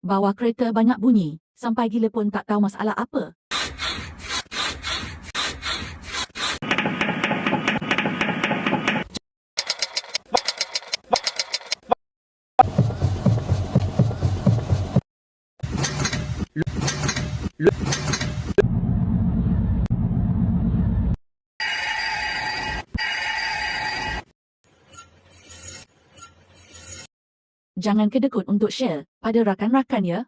Bawah kereta banyak bunyi, sampai gila pun tak tahu masalah apa. Jangan kedekut untuk share pada rakan-rakan ya.